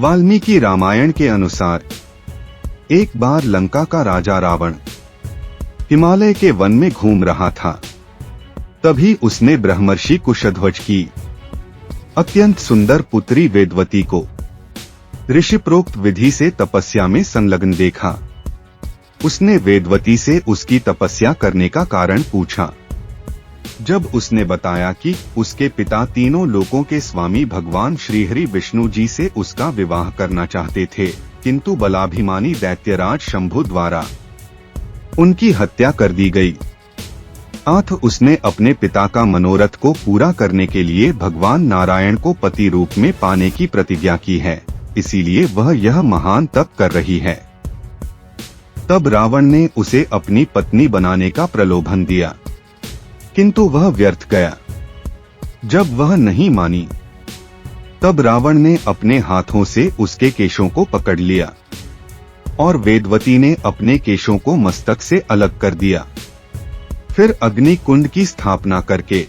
वाल्मीकि रामायण के अनुसार एक बार लंका का राजा रावण हिमालय के वन में घूम रहा था। तभी उसने ब्रह्मर्षि कुशध्वज की अत्यंत सुंदर पुत्री वेदवती को ऋषिप्रोक्त विधि से तपस्या में संलग्न देखा। उसने वेदवती से उसकी तपस्या करने का कारण पूछा। जब उसने बताया कि उसके पिता तीनों लोकों के स्वामी भगवान श्रीहरि विष्णु जी से उसका विवाह करना चाहते थे, किंतु बलाभिमानी दैत्यराज शंभु द्वारा उनकी हत्या कर दी गई। अतः उसने अपने पिता का मनोरथ को पूरा करने के लिए भगवान नारायण को पति रूप में पाने की प्रतिज्ञा की है, इसीलिए वह यह महान तप कर रही है। तब रावण ने उसे अपनी पत्नी बनाने का प्रलोभन दिया, किंतु वह व्यर्थ गया। जब वह नहीं मानी, तब रावण ने अपने हाथों से उसके केशों को पकड़ लिया और वेदवती ने अपने केशों को मस्तक से अलग कर दिया। फिर अग्नि कुंड की स्थापना करके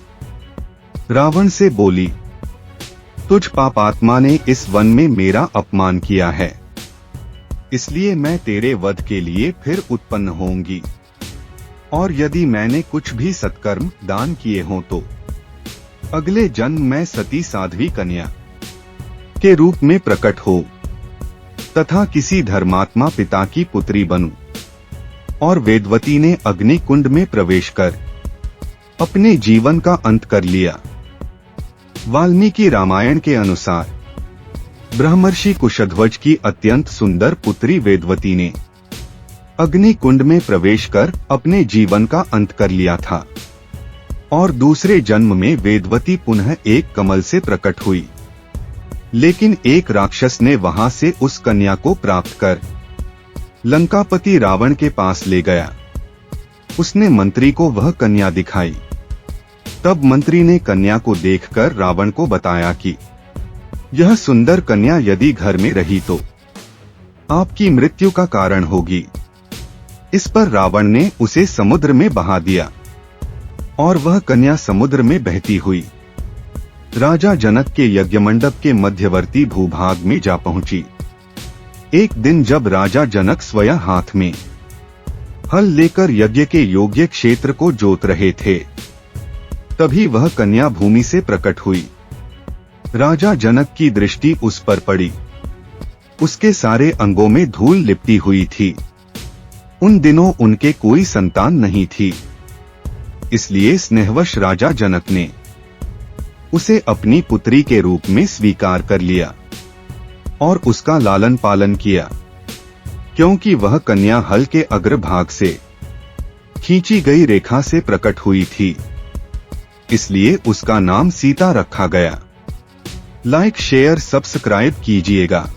रावण से बोली, तुझ पापात्मा ने इस वन में मेरा अपमान किया है, इसलिए मैं तेरे वध के लिए फिर उत्पन्न होंगी, और यदि मैंने कुछ भी सत्कर्म दान किए हों तो अगले जन्म में सती साध्वी कन्या के रूप में प्रकट हो तथा किसी धर्मात्मा पिता की पुत्री बनूं। और वेदवती ने अग्नि कुंड में प्रवेश कर अपने जीवन का अंत कर लिया। वाल्मीकि रामायण के अनुसार ब्रह्मर्षि कुशध्वज की अत्यंत सुंदर पुत्री वेदवती ने अग्नि कुंड में प्रवेश कर अपने जीवन का अंत कर लिया था, और दूसरे जन्म में वेदवती पुनः एक कमल से प्रकट हुई। लेकिन एक राक्षस ने वहां से उस कन्या को प्राप्त कर लंकापति रावण के पास ले गया। उसने मंत्री को वह कन्या दिखाई। तब मंत्री ने कन्या को देखकर रावण को बताया कि यह सुंदर कन्या यदि घर में रही तो आपकी मृत्यु का कारण होगी। इस पर रावण ने उसे समुद्र में बहा दिया और वह कन्या समुद्र में बहती हुई राजा जनक के यज्ञमंडप के मध्यवर्ती भूभाग में जा पहुंची। एक दिन जब राजा जनक स्वयं हाथ में हल लेकर यज्ञ के योग्य क्षेत्र को जोत रहे थे, तभी वह कन्या भूमि से प्रकट हुई। राजा जनक की दृष्टि उस पर पड़ी। उसके सारे अंगों में धूल लिपटी हुई थी। उन दिनों उनके कोई संतान नहीं थी, इसलिए स्नेहवश राजा जनक ने उसे अपनी पुत्री के रूप में स्वीकार कर लिया और उसका लालन पालन किया। क्योंकि वह कन्या हल के अग्रभाग से खींची गई रेखा से प्रकट हुई थी, इसलिए उसका नाम सीता रखा गया। लाइक, शेयर, सब्सक्राइब कीजिएगा।